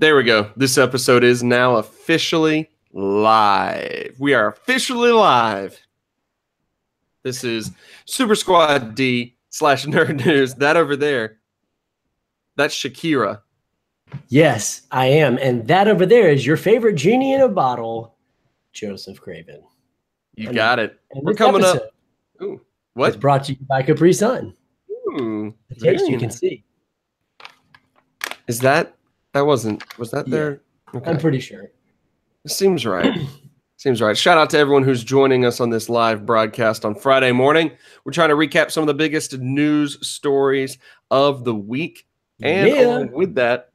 There we go. This episode is now officially live. We are officially live. This is Super Squad D / Nerd News. That over there, that's Shakira. Yes, I am. And that over there is your favorite genie in a bottle, Joseph Craven. You got it. We're coming up. Ooh, what? It's brought to you by Capri Sun. Ooh, the taste you can see. Is that? Was that there? Okay. I'm pretty sure. Seems right. Seems right. Shout out to everyone who's joining us on this live broadcast on Friday morning. We're trying to recap some of the biggest news stories of the week. And along with that,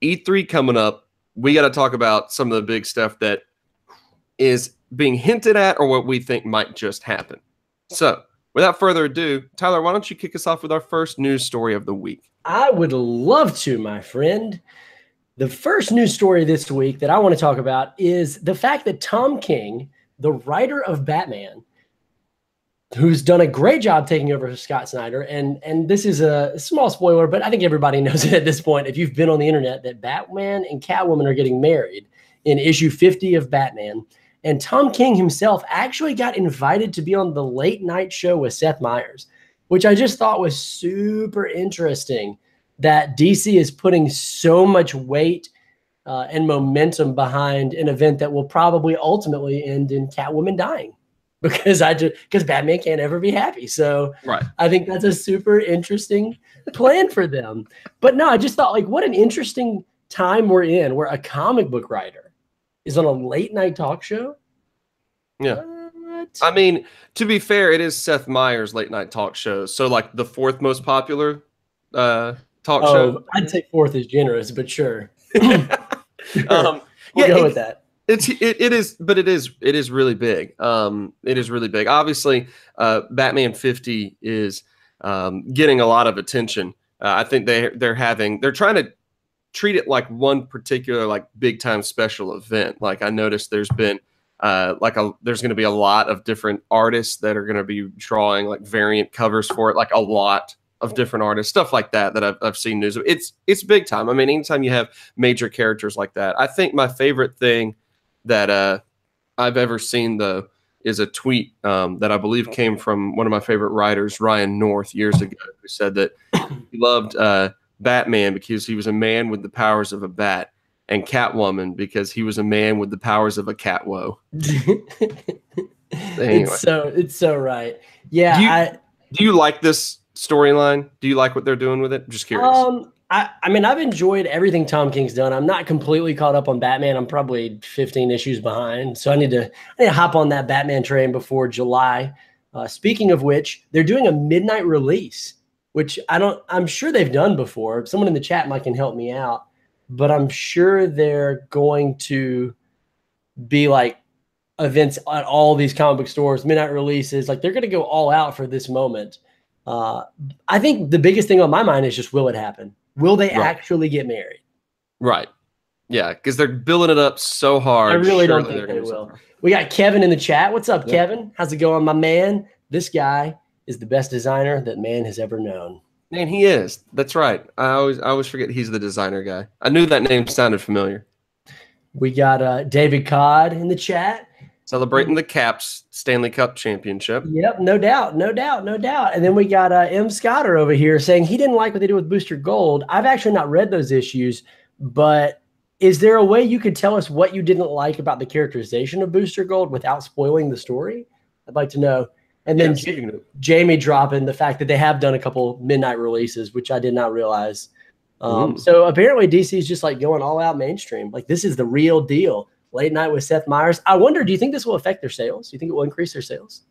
E3 coming up, we got to talk about some of the big stuff that is being hinted at or what we think might just happen. So, without further ado, Tyler, why don't you kick us off with our first news story of the week? I would love to, my friend. The first news story this week that I want to talk about is the fact that Tom King, the writer of Batman, who's done a great job taking over for Scott Snyder, and this is a small spoiler, but I think everybody knows it at this point, if you've been on the internet, that Batman and Catwoman are getting married in issue 50 of Batman. And Tom King himself actually got invited to be on the late night show with Seth Meyers, which I just thought was super interesting, that DC is putting so much weight and momentum behind an event that will probably ultimately end in Catwoman dying because Batman can't ever be happy. So I think that's a super interesting plan for them. But no, I just thought, like, what an interesting time we're in where a comic book writer is on a late night talk show. Yeah. What? I mean, to be fair, it is Seth Meyers' late night talk show. So like the fourth most popular talk show. I'd say fourth is generous, but sure. We'll go with that. It is really big. It is really big. Obviously, Batman 50 is getting a lot of attention. I think they're trying to treat it like one particular like big time special event. Like I noticed there's been there's going to be a lot of different artists that are going to be drawing like variant covers for it, like a lot of different artists, stuff like that I've seen news of. It's big time. I mean, anytime you have major characters like that, I think my favorite thing that I've ever seen though is a tweet that I believe came from one of my favorite writers, Ryan North, years ago, who said that he loved Batman because he was a man with the powers of a bat, and Catwoman because he was a man with the powers of a catwoe. Anyway. It's so right. Yeah. Do you like this storyline? Do you like what they're doing with it? I'm just curious. I mean, I've enjoyed everything Tom King's done. I'm not completely caught up on Batman. I'm probably 15 issues behind. So I need to hop on that Batman train before July. Speaking of which, they're doing a midnight release, which I'm sure they've done before. Someone in the chat might can help me out, but I'm sure they're going to be like events at all these comic book stores, midnight releases. Like they're going to go all out for this moment. I think the biggest thing on my mind is just, will it happen? Will they actually get married? Right. Yeah, because they're building it up so hard. I really don't think they will. We got Kevin in the chat. What's up, Kevin? How's it going, my man? This guy is the best designer that man has ever known. Man, he is. That's right. I always forget he's the designer guy. I knew that name sounded familiar. We got David Codd in the chat. Celebrating the Caps Stanley Cup Championship. Yep, no doubt. And then we got M. Scotter over here saying he didn't like what they did with Booster Gold. I've actually not read those issues, but is there a way you could tell us what you didn't like about the characterization of Booster Gold without spoiling the story? I'd like to know. And then Jamie dropping the fact that they have done a couple midnight releases, which I did not realize. So apparently DC is just like going all out mainstream. Like this is the real deal. Late night with Seth Meyers. I wonder, do you think this will affect their sales? Do you think it will increase their sales?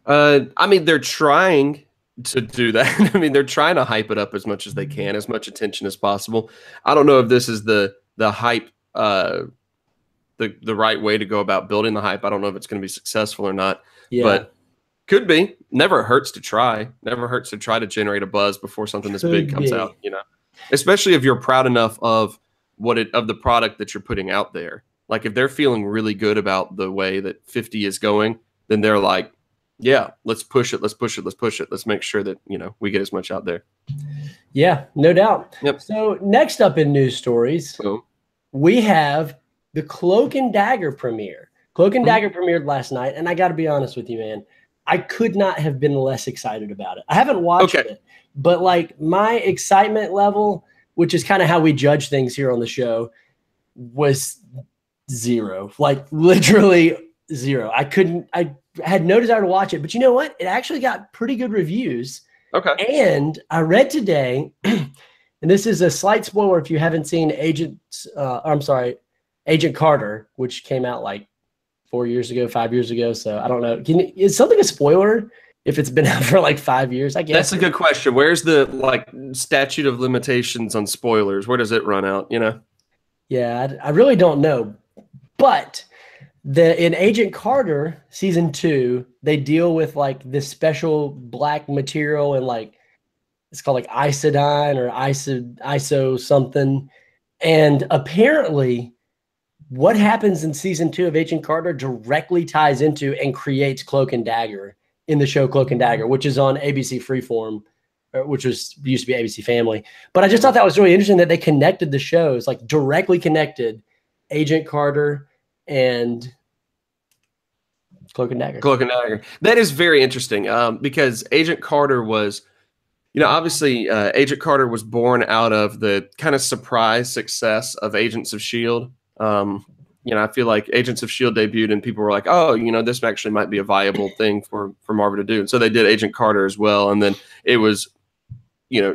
I mean, they're trying to do that. I mean, they're trying to hype it up as much as they can, as much attention as possible. I don't know if this is the hype, the right way to go about building the hype. I don't know if it's going to be successful or not, but could be. Never hurts to try. Never hurts to try to generate a buzz before something this big comes out, you know, especially if you're proud enough of of the product that you're putting out there. Like if they're feeling really good about the way that 50 is going, then they're like, yeah, let's push it. Let's make sure that, you know, we get as much out there. Yeah, no doubt. Yep. So next up in news stories, we have the Cloak and Dagger premiere. Cloak and Dagger premiered last night, and I got to be honest with you, man. I could not have been less excited about it. I haven't watched it, but like my excitement level, which is kind of how we judge things here on the show, was zero. Like literally zero. I had no desire to watch it, but you know what? It actually got pretty good reviews. Okay. And I read today, and this is a slight spoiler if you haven't seen Agent Carter, which came out like 4 years ago, 5 years ago. So I don't know. Is something a spoiler if it's been out for like 5 years? I guess that's a good question. Where's the like statute of limitations on spoilers? Where does it run out? You know? Yeah, I really don't know. But in Agent Carter season 2, they deal with like this special black material and like it's called like isodyne or iso something. And apparently what happens in season 2 of Agent Carter directly ties into and creates Cloak and Dagger in the show Cloak and Dagger, which is on ABC Freeform, which used to be ABC Family. But I just thought that was really interesting that they connected the shows, like directly connected Agent Carter and Cloak and Dagger. Cloak and Dagger. That is very interesting because Agent Carter was, obviously Agent Carter was born out of the kind of surprise success of Agents of S.H.I.E.L.D. I feel like Agents of S.H.I.E.L.D. debuted and people were like, oh, this actually might be a viable thing for Marvel to do. And so they did Agent Carter as well. And then it was,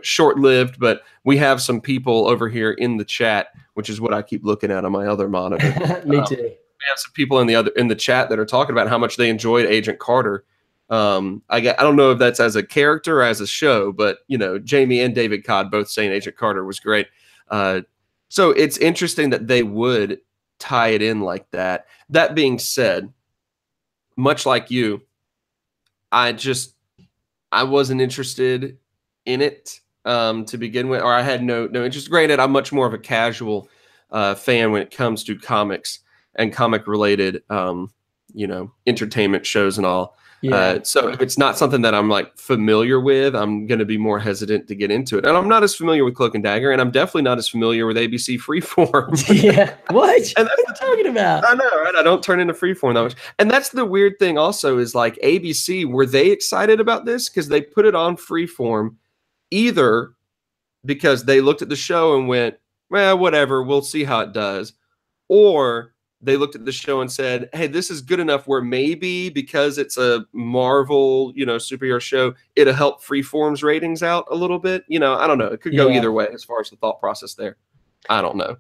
short-lived, but we have some people over here in the chat, which is what I keep looking at on my other monitor. Me too. We have some people in the chat that are talking about how much they enjoyed Agent Carter. I don't know if that's as a character or as a show, but Jamie and David Codd both saying Agent Carter was great. So it's interesting that they would tie it in like that. That being said, much like you, I wasn't interested in it to begin with, or I had no interest. Granted, I'm much more of a casual fan when it comes to comics and comic related entertainment shows and all. So if it's not something that I'm like familiar with, I'm going to be more hesitant to get into it. And I'm not as familiar with Cloak and Dagger, and I'm definitely not as familiar with ABC Freeform. Yeah, what? And what are you talking about? I know, right? I don't turn into Freeform that much. And that's the weird thing also is like ABC, were they excited about this? Because they put it on Freeform either because they looked at the show and went, well, whatever, we'll see how it does. Or they looked at the show and said, hey, this is good enough where maybe because it's a Marvel, superhero show, it'll help Freeform's ratings out a little bit. I don't know. It could go either way as far as the thought process there. I don't know.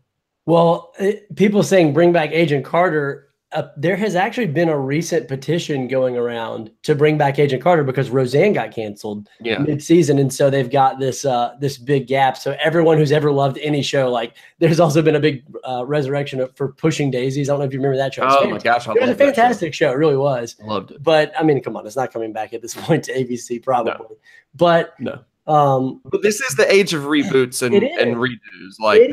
Well, people saying bring back Agent Carter. There has actually been a recent petition going around to bring back Agent Carter because Roseanne got canceled mid-season, and so they've got this big gap. So everyone who's ever loved any show, like there's also been a big resurrection for Pushing Daisies. I don't know if you remember that show. Oh my gosh, it was a fantastic show. It really was. Loved it. But I mean, come on, it's not coming back at this point to ABC probably. No. But no. But this is the age of reboots and redos. Like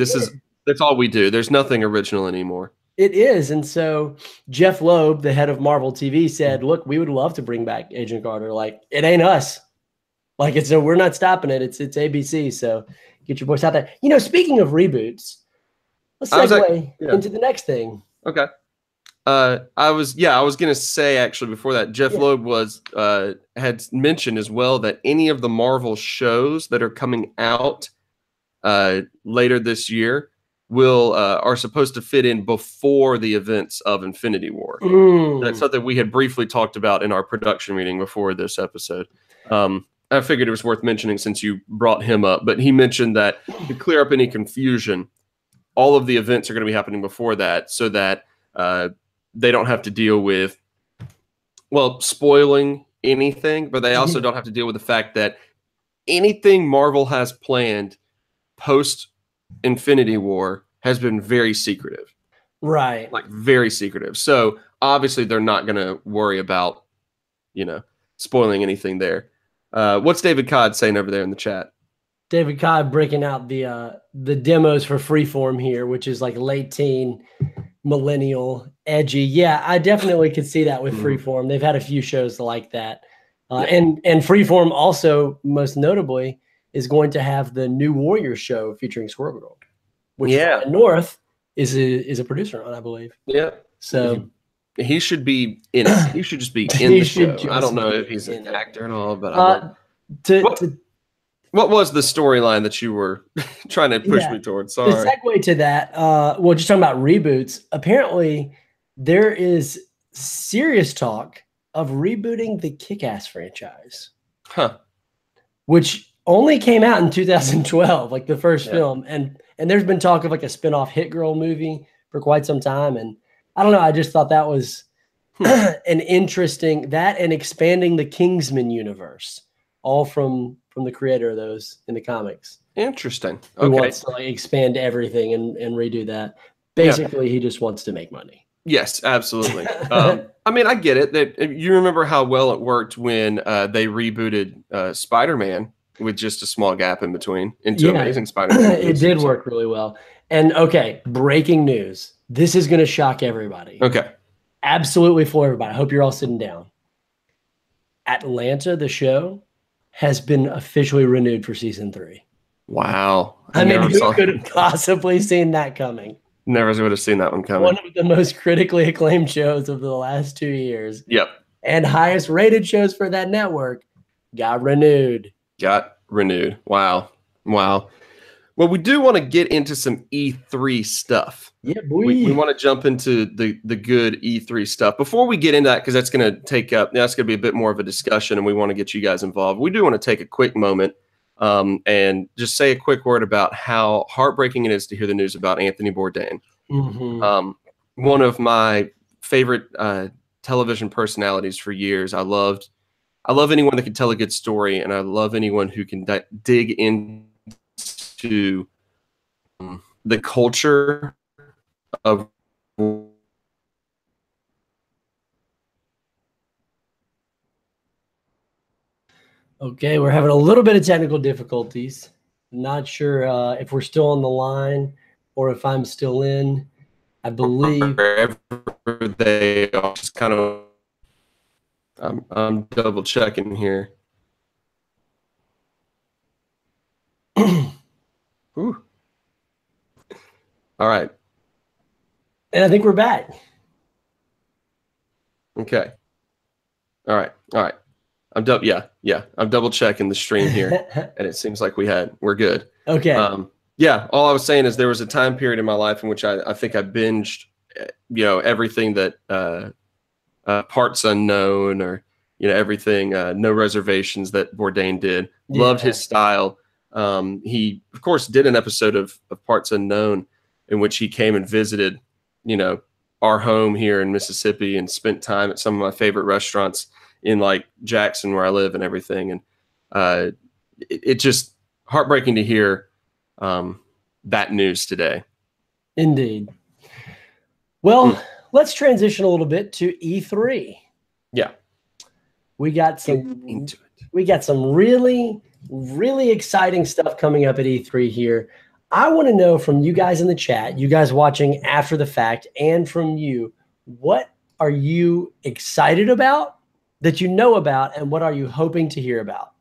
that's all we do. There's nothing original anymore. It is. And so Jeff Loeb, the head of Marvel TV, said, look, we would love to bring back Agent Carter. Like, it ain't us. Like, we're not stopping it. It's ABC. So get your voice out there. Speaking of reboots, let's segue into the next thing. Okay. I was going to say, actually, before that, Jeff Loeb had mentioned as well that any of the Marvel shows that are coming out later this year are supposed to fit in before the events of Infinity War. That's something we had briefly talked about in our production meeting before this episode. I figured it was worth mentioning since you brought him up, but he mentioned that to clear up any confusion, all of the events are going to be happening before that so that they don't have to deal with, spoiling anything, but they also don't have to deal with the fact that anything Marvel has planned post Infinity War has been very secretive. Right. Like very secretive. So obviously they're not going to worry about, spoiling anything there. What's David Codd saying over there in the chat? David Codd breaking out the demos for Freeform here, which is like late teen, millennial, edgy. Yeah, I definitely could see that with Freeform. They've had a few shows like that. And Freeform also, most notably, is going to have the New Warriors show featuring Squirrel Girl, which Ryan North is a producer on, I believe. Yeah. So he should be in it. He should just be in he the should show. I don't just know be if he's an in it. actor and all, but I love To what was the storyline that you were trying to push me towards? To Sorry. segue to that, well, just talking about reboots, apparently there is serious talk of rebooting the Kick-Ass franchise. Huh. Which only came out in 2012, like the first film. And there's been talk of like a spin-off Hit Girl movie for quite some time. And I don't know, I just thought that was an interesting, that and expanding the Kingsman universe, all from the creator of those in the comics. Interesting. Okay. Who wants to like expand everything and redo that. Basically, he just wants to make money. Yes, absolutely. I mean, I get it. That you remember how well it worked when they rebooted Spider-Man with just a small gap in between into Amazing Spider-Man. It did work really well. And okay, breaking news. This is going to shock everybody. Okay. Absolutely for everybody. I hope you're all sitting down. Atlanta, the show, has been officially renewed for season 3. Wow. I mean, who could have possibly seen that coming? Never would have seen that one coming. One of the most critically acclaimed shows of the last 2 years. Yep. And highest rated shows for that network got renewed. Wow. Wow. Well, we do want to get into some E3 stuff. Yeah, boy. We want to jump into the good E3 stuff. Before we get into that, because that's going to take up, that's going to be a bit more of a discussion, and we want to get you guys involved. We do want to take a quick moment and just say a quick word about how heartbreaking it is to hear the news about Anthony Bourdain. Mm-hmm. One of my favorite television personalities for years. I love anyone that can tell a good story, and I love anyone who can dig into the culture of Okay, we're having a little bit of technical difficulties. Not sure if we're still on the line or if I'm still in. I believe wherever they are. Just kind of, I'm double checking here. Ooh. All right. And I think we're back. Okay. All right. I'm double checking the stream here, and it seems like we're good. Okay. All I was saying is there was a time period in my life in which I think I binged, everything that Parts Unknown or everything No Reservations that Bourdain did. Yeah. Loved his style. He of course did an episode of Parts Unknown in which he came and visited, our home here in Mississippi and spent time at some of my favorite restaurants in like Jackson where I live and everything. And it just heartbreaking to hear that news today. Indeed. Well, let's transition a little bit to E3. Yeah. We got some really, really exciting stuff coming up at E3 here. I want to know from you guys in the chat, you guys watching after the fact, and from you, what are you excited about that you know about, and what are you hoping to hear about?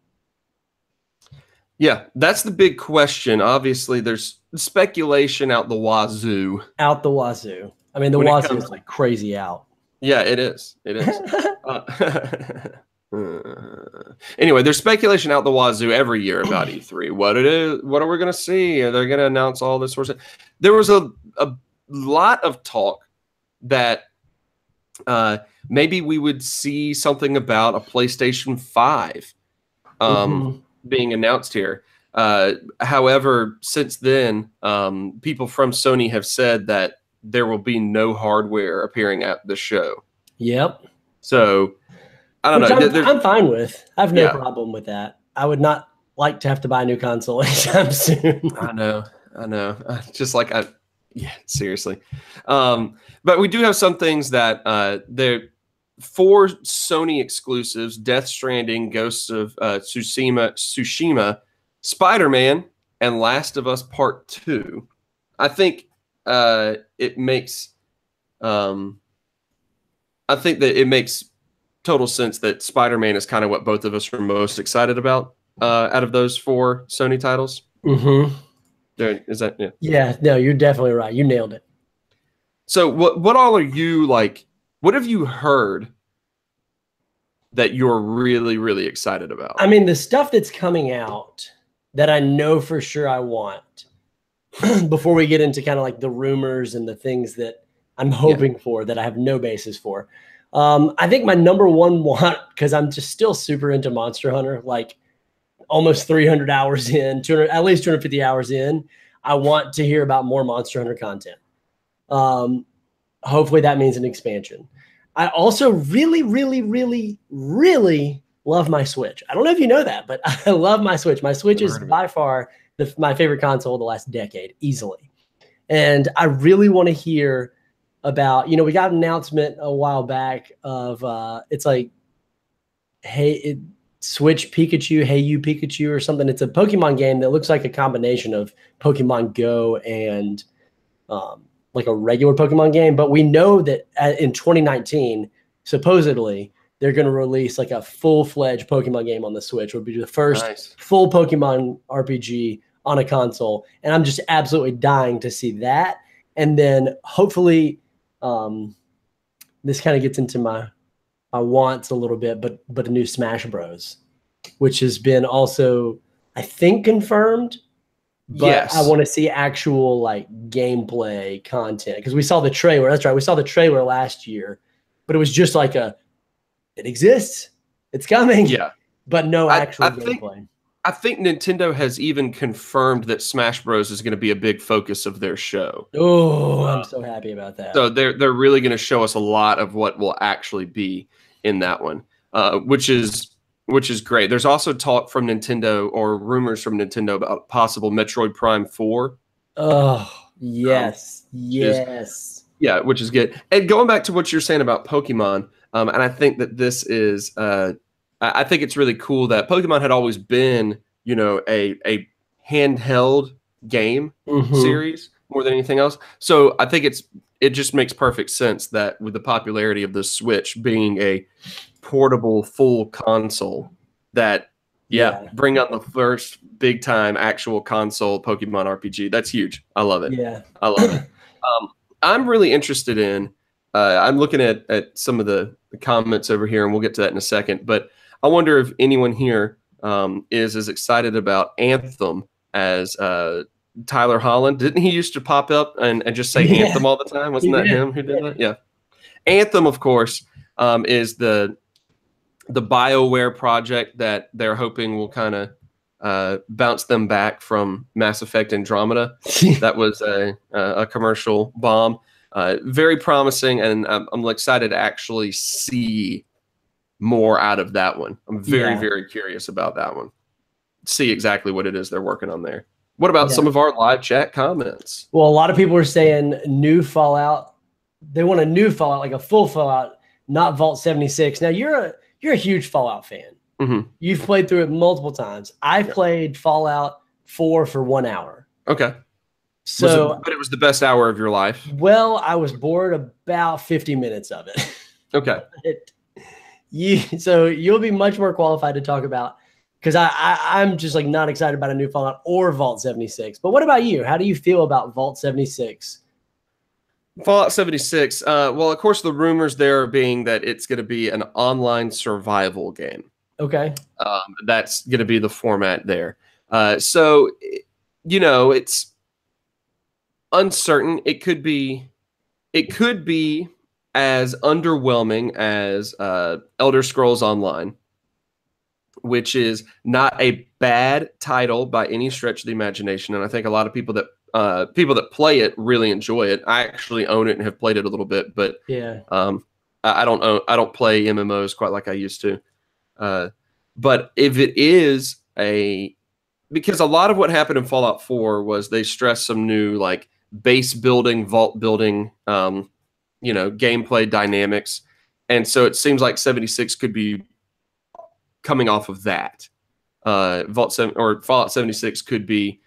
Yeah, that's the big question. Obviously, there's speculation out the wazoo. Out the wazoo. I mean, the wazoo is like crazy out. Yeah, it is. It is. Anyway, there's speculation out the wazoo every year about E3. What it is, what are we going to see? Are they going to announce all this sort of stuff? There was a lot of talk that maybe we would see something about a PlayStation 5 being announced here. However, since then, people from Sony have said that there will be no hardware appearing at the show. Yep. So I don't know. I'm fine with. I have no problem with that. I would not like to have to buy a new console anytime soon. I know. Just like seriously. But we do have some things that they're 4 Sony exclusives: Death Stranding, Ghosts of Tsushima, Spider-Man, and Last of Us Part 2. I think it makes total sense that Spider-Man is kind of what both of us are most excited about out of those 4 Sony titles. Mm-hmm. Is that Yeah, no, you're definitely right. You nailed it. So what all are you like? What have you heard that you're really, really excited about? I mean, the stuff that's coming out that I know for sure I want before we get into kind of like the rumors and the things that I'm hoping for that I have no basis for. I think my number one want, because I'm just still super into Monster Hunter, like almost 300 hours in, 200, at least 250 hours in. I want to hear about more Monster Hunter content. Hopefully that means an expansion. I also really, really, really, really love my Switch. I don't know if you know that, but I love my Switch. My Switch is by far my favorite console of the last decade, easily. And I really want to hear about, we got an announcement a while back of it's like, hey, Switch Pikachu, Hey You Pikachu or something. It's a Pokemon game that looks like a combination of Pokemon Go and like a regular Pokemon game. But we know that in 2019, supposedly, they're going to release like a full-fledged Pokemon game on the Switch. It would be the first full Pokemon RPG on a console. And I'm just absolutely dying to see that. And then hopefully this kind of gets into my wants a little bit, but a new Smash Bros, which has been also, I think, confirmed. But I want to see actual like gameplay content because we saw the trailer. That's right. We saw the trailer last year, but it was just like it exists. It's coming. Yeah. But no actual gameplay. I think Nintendo has even confirmed that Smash Bros is going to be a big focus of their show. Oh, I'm so happy about that. So they're really going to show us a lot of what will actually be in that one, which is great. There's also talk from Nintendo or rumors from Nintendo about possible Metroid Prime 4. Oh, yes. Yes. Which is good. And going back to what you're saying about Pokemon, and I think that this is I think it's really cool that Pokemon had always been, a handheld game series more than anything else. So I think it just makes perfect sense that with the popularity of the Switch being a portable full console, that bring out the first big time actual console Pokemon RPG. That's huge. I love it. Yeah, I love it. I'm really interested in. I'm looking at some of the comments over here, and we'll get to that in a second. But I wonder if anyone here is as excited about Anthem as Tyler Holland. Didn't he used to pop up and just say Anthem all the time? Wasn't that him who did that? Yeah. Anthem, of course, is the BioWare project that they're hoping will kind of bounce them back from Mass Effect Andromeda. That was a commercial bomb. Very promising, and I'm excited to actually see more out of that one. I'm very, very curious about that one. See exactly what it is they're working on there. What about some of our live chat comments? Well, a lot of people are saying new Fallout. They want a new Fallout, like a full Fallout, not Vault 76. Now, you're a huge Fallout fan. Mm-hmm. You've played through it multiple times. I've played Fallout 4 for 1 hour. Okay. So, but it was the best hour of your life? Well, I was bored about 50 minutes of it. Okay. So you'll be much more qualified to talk about, because I'm just like not excited about a new Fallout or Vault 76. But what about you? How do you feel about Vault 76? Fallout 76. Well, of course, the rumors there being that it's going to be an online survival game. Okay. That's going to be the format there. So, it's uncertain. It could be as underwhelming as Elder Scrolls Online, which is not a bad title by any stretch of the imagination, and I think a lot of people that play it really enjoy it. I actually own it and have played it a little bit, but I don't play MMOs quite like I used to. But if it is because a lot of what happened in Fallout 4 was they stressed some new like base building, vault building, gameplay dynamics, and so it seems like 76 could be coming off of that. Fallout 76 could be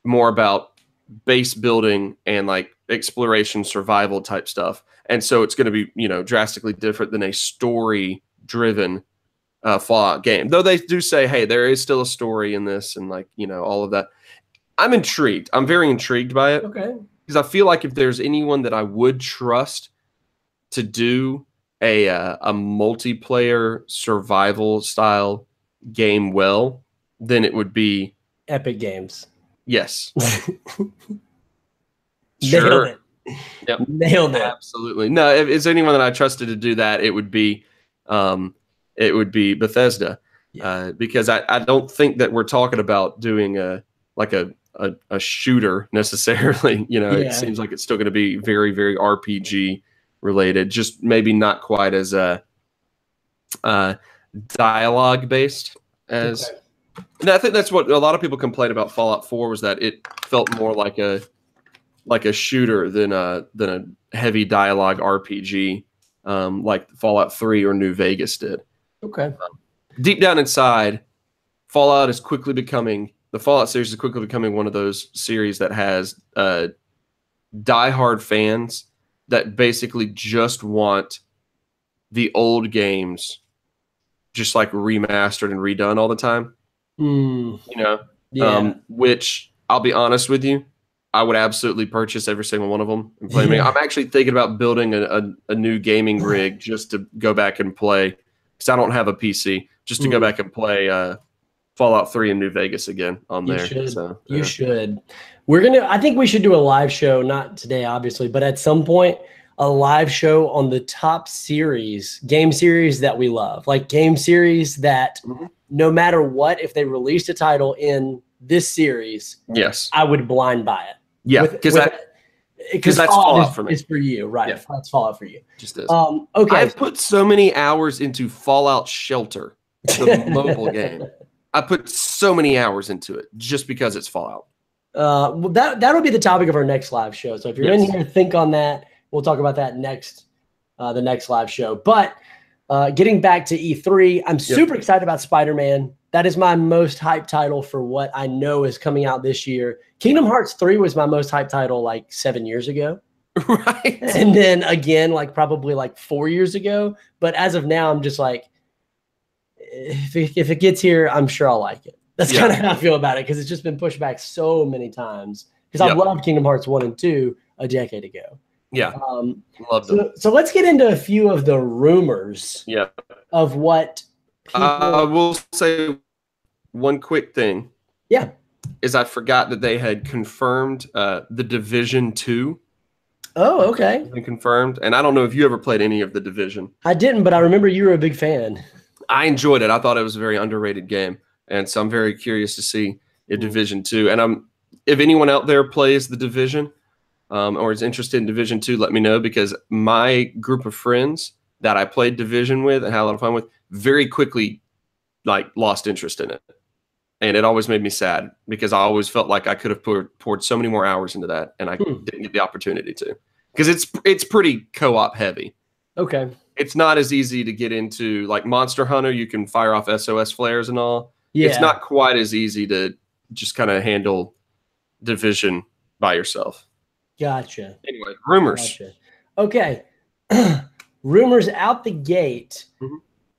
more about base building and like exploration survival type stuff, and so it's going to be drastically different than a story driven Fallout game, though they do say, hey, there is still a story in this and all of that. I'm intrigued. I'm very intrigued by it. Okay. because I feel like if there's anyone that I would trust to do a multiplayer survival style game well, then it would be Epic Games. yes. Nailed Sure. it. Yep. Nailed it. Absolutely. No, if it's anyone that I trusted to do that, it would be Bethesda. Yeah. Because I don't think that we're talking about doing a shooter necessarily. You know, Yeah. it seems like it's still going to be very, very RPG related, just maybe not quite as dialogue based as. Okay. And I think that's what a lot of people complained about Fallout 4 was that it felt more like a shooter than a heavy dialogue RPG, like Fallout 3 or New Vegas did. Okay. Deep down inside, the Fallout series is quickly becoming one of those series that has diehard fans that basically just want the old games just like remastered and redone all the time. You know, which I'll be honest with you, I would absolutely purchase every single one of them and play. Yeah. I'm actually thinking about building a new gaming rig just to go back and play, because I don't have a PC, just to go back and play Fallout 3 in New Vegas again on there. You should. I think we should do a live show, not today, obviously, but at some point, a live show on the top game series that we love, like game series that no matter what, if they released a title in this series, yes, I would blind buy it. Yeah, because that's Fallout for me. It's for you, right? Yeah. That's Fallout for you. Just is. Okay. I've put so many hours into Fallout Shelter, the mobile game. I put so many hours into it just because it's Fallout. Well, that'll be the topic of our next live show. So if you're in here, think on that. We'll talk about that next, the next live show. But getting back to E3, I'm super excited about Spider-Man. That is my most hyped title for what I know is coming out this year. Kingdom Hearts 3 was my most hyped title like 7 years ago. Right. And then again, probably 4 years ago. But as of now, I'm just like, if it gets here, I'm sure I'll like it. That's kind of how I feel about it, because it's just been pushed back so many times. Because I loved Kingdom Hearts 1 and 2 a decade ago. Yeah. Love them. So let's get into a few of the rumors of what people... I will say one quick thing. Yeah. Is I forgot that they had confirmed the Division 2. Oh, okay. Been confirmed. And I don't know if you ever played any of the Division. I didn't, but I remember you were a big fan. I enjoyed it. I thought it was a very underrated game. And so I'm very curious to see if Division 2. And if anyone out there plays the Division or is interested in Division 2, let me know, because my group of friends that I played Division with and had a lot of fun with very quickly lost interest in it. And it always made me sad, because I always felt like I could have poured so many more hours into that, and I didn't get the opportunity to, because it's pretty co-op heavy. Okay. It's not as easy to get into like Monster Hunter. You can fire off SOS flares and all. Yeah. It's not quite as easy to just kind of handle Division by yourself. Gotcha. Anyway, rumors. Gotcha. Okay. Rumors out the gate.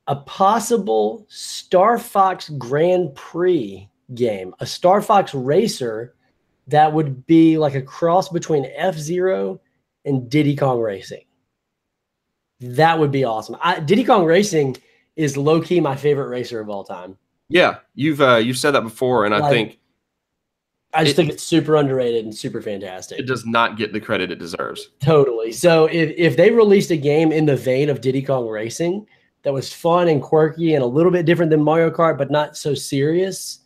A possible Star Fox Grand Prix game, a Star Fox racer that would be like a cross between F-Zero and Diddy Kong Racing. That would be awesome. Diddy Kong Racing is low-key my favorite racer of all time. Yeah, you've said that before, and I just think it's super underrated and super fantastic. It does not get the credit it deserves. Totally. So if they released a game in the vein of Diddy Kong Racing that was fun and quirky and a little bit different than Mario Kart, but not so serious,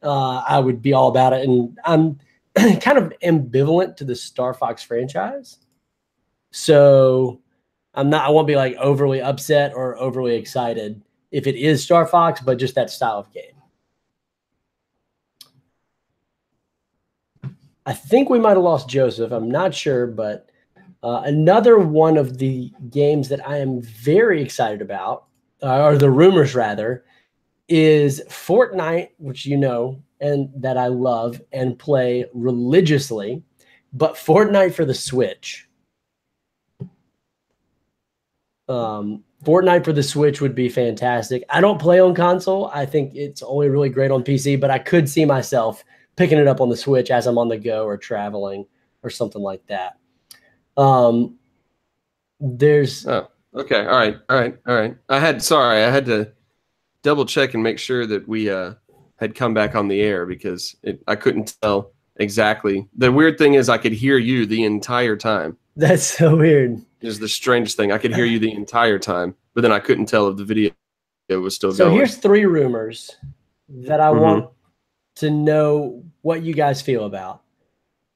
I would be all about it. And I'm kind of ambivalent to the Star Fox franchise. So I won't be overly upset or overly excited if it is Star Fox, but just that style of game. I think we might have lost Joseph. I'm not sure, but another one of the games that I am very excited about, or the rumors rather, is Fortnite, which you know, and that I love and play religiously, but Fortnite for the Switch. Fortnite for the Switch would be fantastic. I don't play on console. I think it's only really great on PC, but I could see myself picking it up on the Switch as I'm on the go or traveling or something like that. There's okay. All right. I had to double check and make sure that we had come back on the air because I couldn't tell exactly. The weird thing is I could hear you the entire time. That's so weird. Is the strangest thing. I could hear you the entire time, but then I couldn't tell if the video was still going. So here's 3 rumors that I want to know what you guys feel about.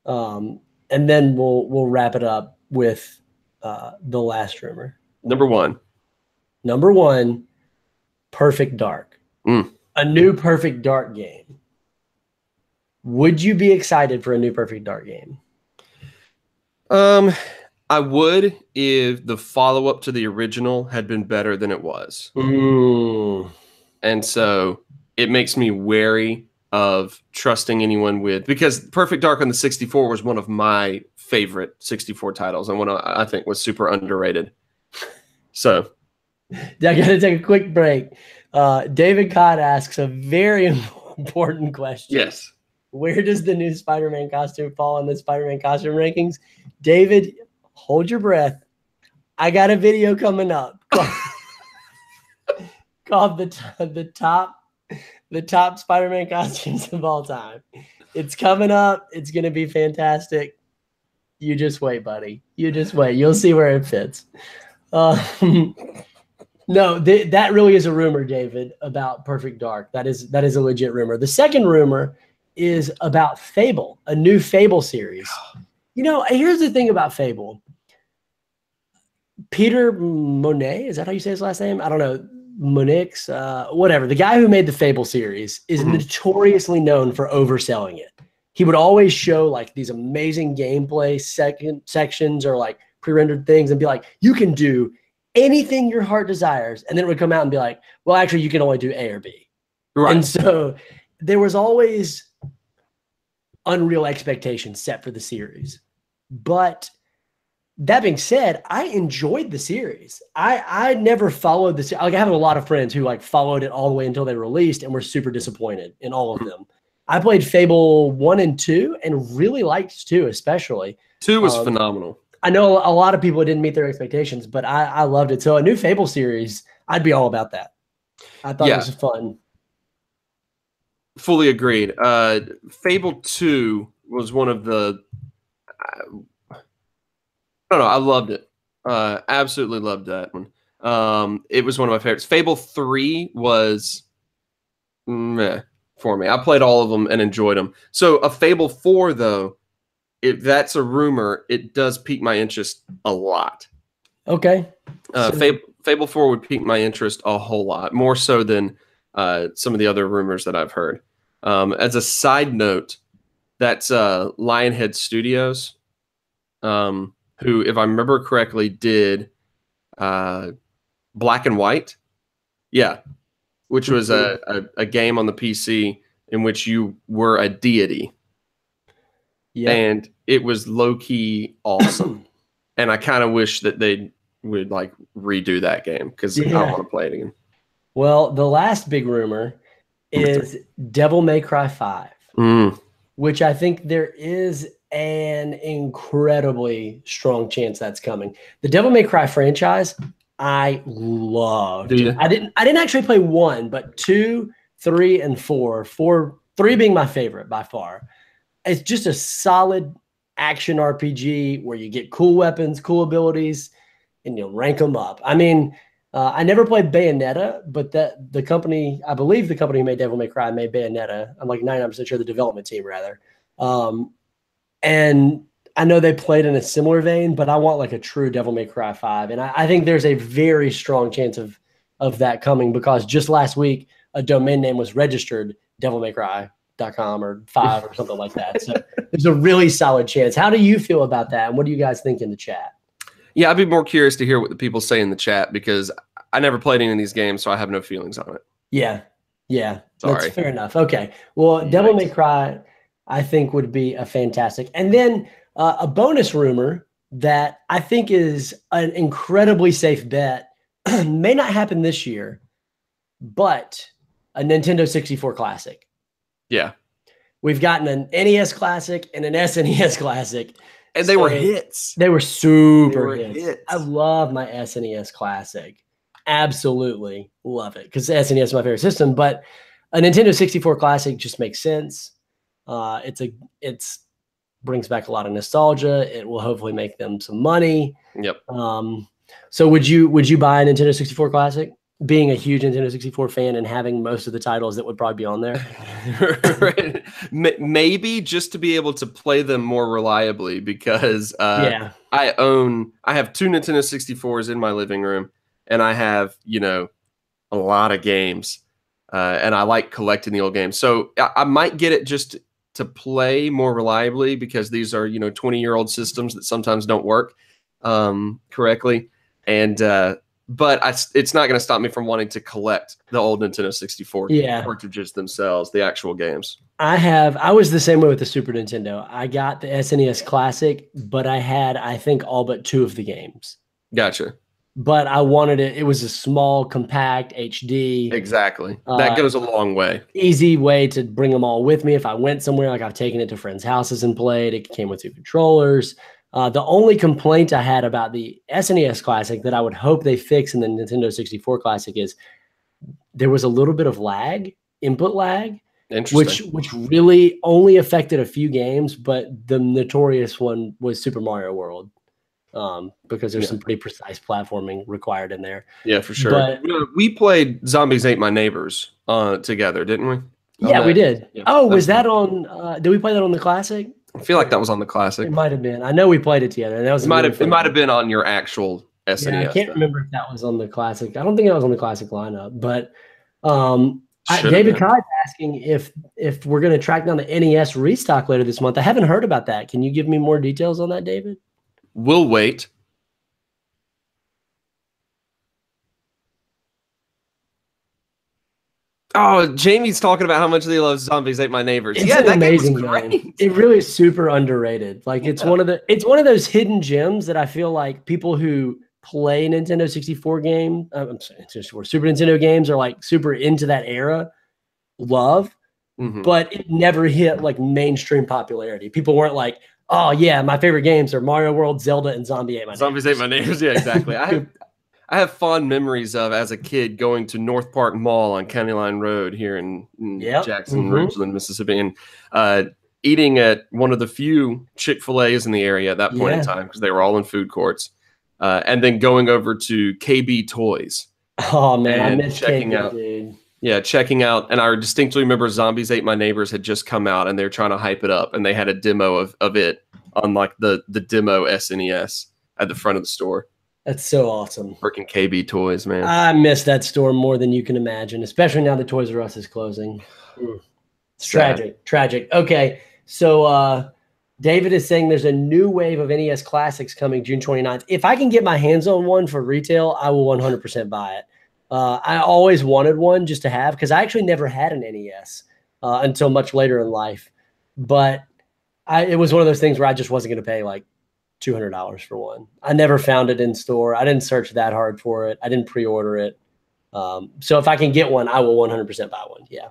And then we'll wrap it up with the last rumor. Number one, Perfect Dark. A new Perfect Dark game. Would you be excited for a new Perfect Dark game? I would if the follow-up to the original had been better than it was. And so it makes me wary of trusting anyone because Perfect Dark on the 64 was one of my favorite 64 titles and one I think was super underrated. So I got to take a quick break. David Cott asks a very important question. Yes. Where does the new Spider-Man costume fall in the Spider-Man costume rankings? David, hold your breath. I got a video coming up called the top Spider-Man costumes of all time. It's coming up. It's going to be fantastic. You just wait, buddy. You just wait. You'll see where it fits. No, that really is a rumor, David, about Perfect Dark. That is a legit rumor. The second rumor is about Fable, a new Fable series. You know, here's the thing about Fable. Peter Monet, is that how you say his last name? I don't know. Monix, whatever. The guy who made the Fable series is notoriously known for overselling it. He would always show like these amazing gameplay sections or like pre-rendered things and be like, you can do anything your heart desires. And then it would come out and be like, well, actually, you can only do A or B. Right. And so there was always unreal expectations set for the series. But that being said, I enjoyed the series. I never followed this. Like, I have a lot of friends who like followed it all the way until they released and were super disappointed in all of them. I played Fable 1 and 2 and really liked 2 especially. 2 was phenomenal. I know a lot of people didn't meet their expectations, but I loved it. So a new Fable series, I'd be all about that. I thought it was fun. Fully agreed. Fable 2 was one of the I don't know. I loved it. Absolutely loved that one. It was one of my favorites. Fable 3 was meh for me. I played all of them and enjoyed them. So a Fable 4, though, if that's a rumor, it does pique my interest a lot. Okay. Fable 4 would pique my interest a whole lot, more so than some of the other rumors that I've heard. As a side note, that's Lionhead Studios, who, if I remember correctly, did Black and White. Yeah, which was a game on the PC in which you were a deity. Yeah. And it was low-key awesome. And I kind of wish that they would like redo that game because I want to play it again. Well, the last big rumor is Devil May Cry 5, which I think there is an incredibly strong chance that's coming. The Devil May Cry franchise, I loved. I didn't actually play 1, but 2, 3, and 4. 3 being my favorite by far. It's just a solid action RPG where you get cool weapons, cool abilities, and you rank them up. I mean, I never played Bayonetta, but the company, I believe the company who made Devil May Cry made Bayonetta. I'm like 99% sure the development team rather. And I know they played in a similar vein, but I want like a true Devil May Cry 5. And I think there's a very strong chance of that coming because just last week, a domain name was registered, devilmaycry.com or 5 or something like that. So there's a really solid chance. How do you feel about that? And what do you guys think in the chat? Yeah, I'd be more curious to hear what the people say in the chat because I never played any of these games, so I have no feelings on it. Yeah. Sorry. That's fair enough. Okay. Well, Devil May Cry, I think, would be a fantastic. And then a bonus rumor that I think is an incredibly safe bet may not happen this year, but a Nintendo 64 Classic. Yeah. We've gotten an NES Classic and an SNES Classic. And they were hits. They were super They were hits. hits. I love my SNES Classic. Absolutely love it because SNES is my favorite system. But a Nintendo 64 Classic just makes sense. It's brings back a lot of nostalgia. It will hopefully make them some money. Yep. So would you buy a Nintendo 64 Classic? Being a huge Nintendo 64 fan and having most of the titles that would probably be on there. Right. Maybe just to be able to play them more reliably because Yeah. I have 2 Nintendo 64s in my living room, and I have, a lot of games, and I like collecting the old games. So I might get it just to play more reliably because these are, 20-year-old systems that sometimes don't work correctly. And but it's not going to stop me from wanting to collect the old Nintendo 64 cartridges themselves, the actual games. I was the same way with the Super Nintendo. I got the SNES Classic, but I had, I think, all but 2 of the games. Gotcha. But I wanted it. It was a small, compact HD. Exactly. That goes a long way. Easy way to bring them all with me. If I went somewhere, like I've taken it to friends' houses and played. It came with 2 controllers. The only complaint I had about the SNES Classic that I would hope they fix in the Nintendo 64 Classic is there was a little bit of lag, input lag, which really only affected a few games, but the notorious one was Super Mario World. Because there's some pretty precise platforming required in there. Yeah, for sure. But we played Zombies Ate My Neighbors together, didn't we? Yeah, we did. Yeah, oh, was that on? Did we play that on the Classic? I feel like that was on the Classic. It might have been. I know we played it together. And that was it might have been on your actual SNES. Yeah, I can't remember if that was on the Classic. I don't think that was on the Classic lineup. But David Cott's asking if we're going to track down the NES restock later this month. I haven't heard about that. Can you give me more details on that, David? We'll wait. Oh, Jamie's talking about how much they love Zombies Ate My Neighbors. It's an amazing game. It really is super underrated. Like it's one of those hidden gems that I feel like people who play Nintendo 64 game, Super Nintendo games are like super into that era, love, but it never hit like mainstream popularity. People weren't like, oh yeah, my favorite games are Mario World, Zelda, and Zombies Ate My Neighbors. Yeah, exactly. I have fond memories of as a kid going to North Park Mall on County Line Road here in Jackson, Ridgeland, Mississippi, and eating at one of the few Chick-fil-A's in the area at that point in time because they were all in food courts, and then going over to KB Toys. Oh man, I miss checking out. Dude. Yeah, checking out, and I distinctly remember Zombies Ate My Neighbors had just come out, and they were trying to hype it up, and they had a demo of it on like the demo SNES at the front of the store. That's so awesome. Freaking KB Toys, man. I miss that store more than you can imagine, especially now that Toys R Us is closing. It's tragic. Okay, so David is saying there's a new wave of NES Classics coming June 29th. If I can get my hands on one for retail, I will 100% buy it. I always wanted one just to have because I actually never had an NES until much later in life. But it was one of those things where I just wasn't going to pay like $200 for one. I never found it in store. I didn't search that hard for it. I didn't pre-order it. So if I can get one, I will 100% buy one. Yeah.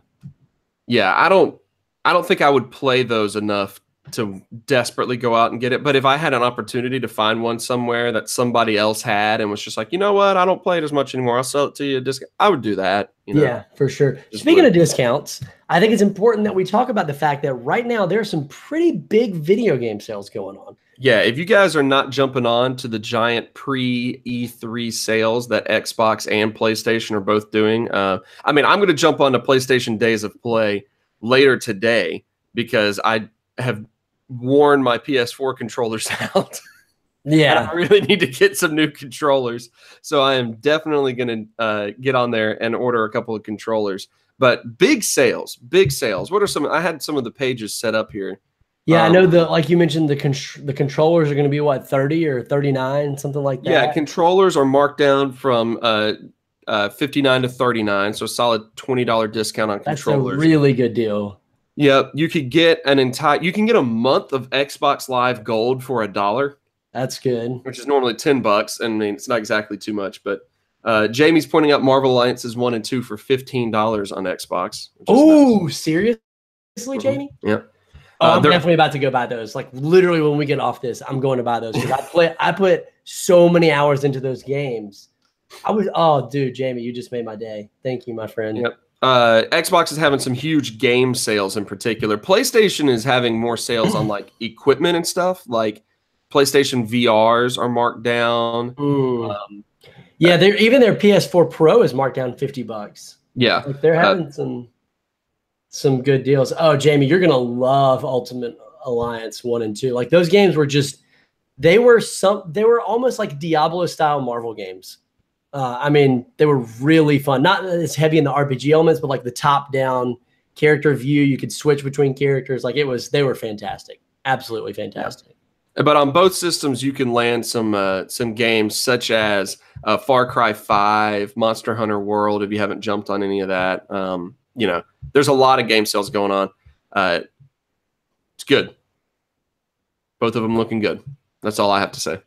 Yeah, I don't think I would play those enough to desperately go out and get it. But if I had an opportunity to find one somewhere that somebody else had and was just like, you know what, I don't play it as much anymore, I'll sell it to you a discount, I would do that. Yeah, for sure. Speaking of discounts, I think it's important that we talk about the fact that right now there are some pretty big video game sales going on. Yeah, if you guys are not jumping on to the giant pre-E3 sales that Xbox and PlayStation are both doing, I'm going to jump on to PlayStation Days of Play later today because I have worn my PS4 controllers out. Yeah. I really need to get some new controllers. So I am definitely going to get on there and order a couple of controllers. But big sales. What are some? I had some of the pages set up here. Yeah, I know like you mentioned, the controllers are going to be what, 30 or 39, something like that. Yeah, controllers are marked down from 59 to 39, so a solid $20 discount on controllers. That's a really good deal. Yeah, you could get a month of Xbox Live Gold for $1. That's good. Which is normally $10. I mean, it's not exactly too much, but Jamie's pointing out Marvel Alliances 1 and 2 for $15 on Xbox. Oh, nice. Seriously, Jamie? Yeah. Oh, I'm definitely about to go buy those. Like literally when we get off this, I'm going to buy those because I put so many hours into those games. Oh dude, Jamie, you just made my day. Thank you, my friend. Yep. Xbox is having some huge game sales in particular. PlayStation is having more sales on like equipment and stuff. Like PlayStation VRs are marked down. Yeah, even their PS4 Pro is marked down $50. Yeah, like they're having some good deals. Oh, Jamie, you're gonna love Ultimate Alliance 1 and 2. Like those games were just they were almost like Diablo style Marvel games. I mean, they were really fun. Not as heavy in the RPG elements, but like the top down character view, you could switch between characters. Like they were fantastic. Absolutely fantastic. Yeah. But on both systems, you can land some games such as Far Cry 5, Monster Hunter World, if you haven't jumped on any of that. There's a lot of game sales going on. It's good. Both of them looking good. That's all I have to say.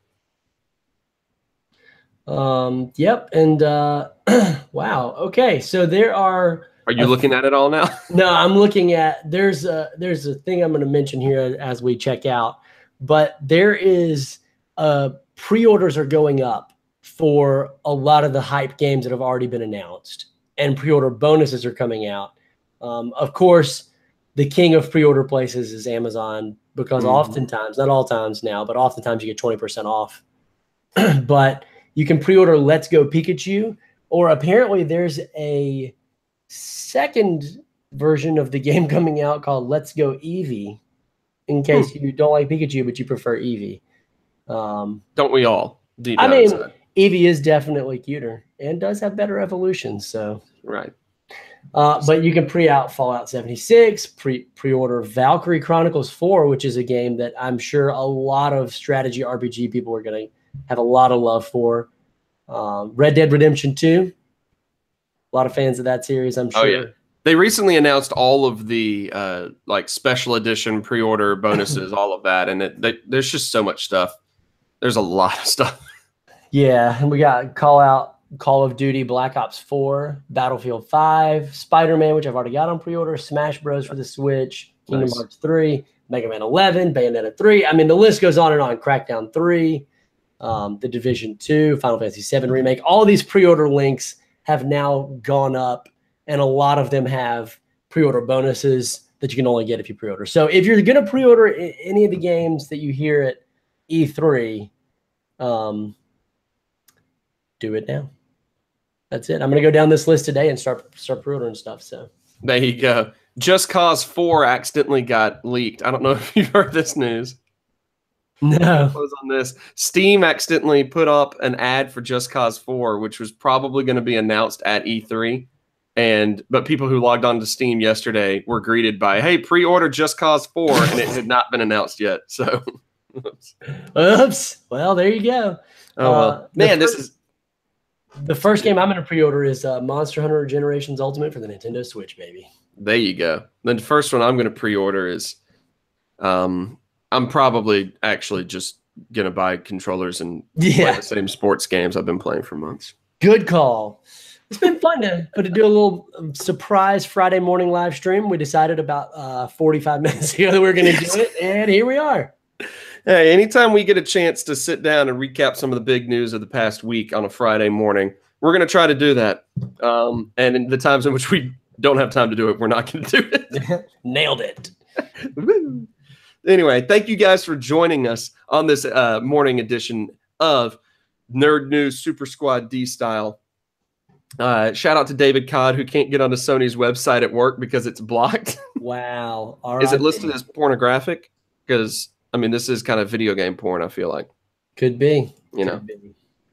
Yep. And wow. Okay. So there are. Are you looking at it all now? No, I'm looking at. There's a thing I'm going to mention here as we check out, but there is pre-orders are going up for a lot of the hype games that have already been announced, and pre-order bonuses are coming out. Of course, the king of pre-order places is Amazon because oftentimes, not all times now, but oftentimes you get 20% off. But you can pre-order Let's Go Pikachu, or apparently there's a second version of the game coming out called Let's Go Eevee, in case you don't like Pikachu but you prefer Eevee. Don't we all? I mean, Eevee is definitely cuter and does have better evolution. So right. But you can pre-out Fallout 76, pre-order Valkyrie Chronicles 4, which is a game that I'm sure a lot of strategy RPG people are going to have a lot of love for. Red Dead Redemption 2. A lot of fans of that series, I'm sure. Oh, yeah. They recently announced all of the like special edition pre-order bonuses, all of that, and there's just so much stuff. There's a lot of stuff. Yeah, and we got Call of Duty Black Ops 4, Battlefield 5, Spider-Man, which I've already got on pre-order, Smash Bros. For the Switch, Kingdom Hearts 3, Mega Man 11, Bayonetta 3. I mean, the list goes on and on. Crackdown 3, The Division 2, Final Fantasy 7 Remake. All these pre-order links have now gone up, and a lot of them have pre-order bonuses that you can only get if you pre-order. So if you're going to pre-order any of the games that you hear at E3, do it now. That's it. I'm going to go down this list today and start pre-ordering stuff. So there you go. Just Cause 4 accidentally got leaked. I don't know if you've heard this news. No. On this, Steam accidentally put up an ad for Just Cause 4, which was probably going to be announced at E3. But people who logged on to Steam yesterday were greeted by, "Hey, pre-order Just Cause 4," and it had not been announced yet. So, oops. Well, there you go. Oh well, man, this is the first game I'm going to pre-order is Monster Hunter Generations Ultimate for the Nintendo Switch, baby. There you go. Then the first one I'm going to pre-order is, I'm probably actually just going to buy controllers and play the same sports games I've been playing for months. Good call. It's been fun to do a little surprise Friday morning live stream. We decided about 45 minutes ago that we were going to do it, and here we are. Hey, anytime we get a chance to sit down and recap some of the big news of the past week on a Friday morning, we're going to try to do that. And in the times in which we don't have time to do it, we're not going to do it. Nailed it. Anyway, thank you guys for joining us on this morning edition of Nerd News Super Squad D-Style. Shout out to David Codd, who can't get onto Sony's website at work because it's blocked. Wow. All right. Is it listed as pornographic? Because, I mean, this is kind of video game porn, I feel like. Could be.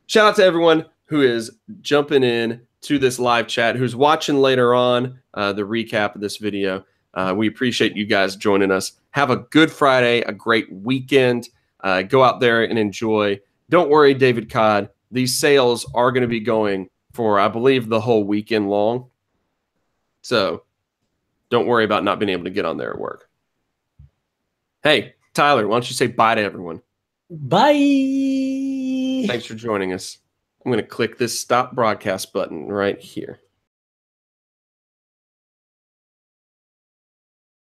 Shout out to everyone who is jumping in to this live chat, who's watching later on the recap of this video. We appreciate you guys joining us. Have a good Friday, a great weekend. Go out there and enjoy. Don't worry, David Codd. These sales are going to be going for, I believe, the whole weekend long. So don't worry about not being able to get on there at work. Hey, Tyler, why don't you say bye to everyone? Bye. Thanks for joining us. I'm going to click this stop broadcast button right here.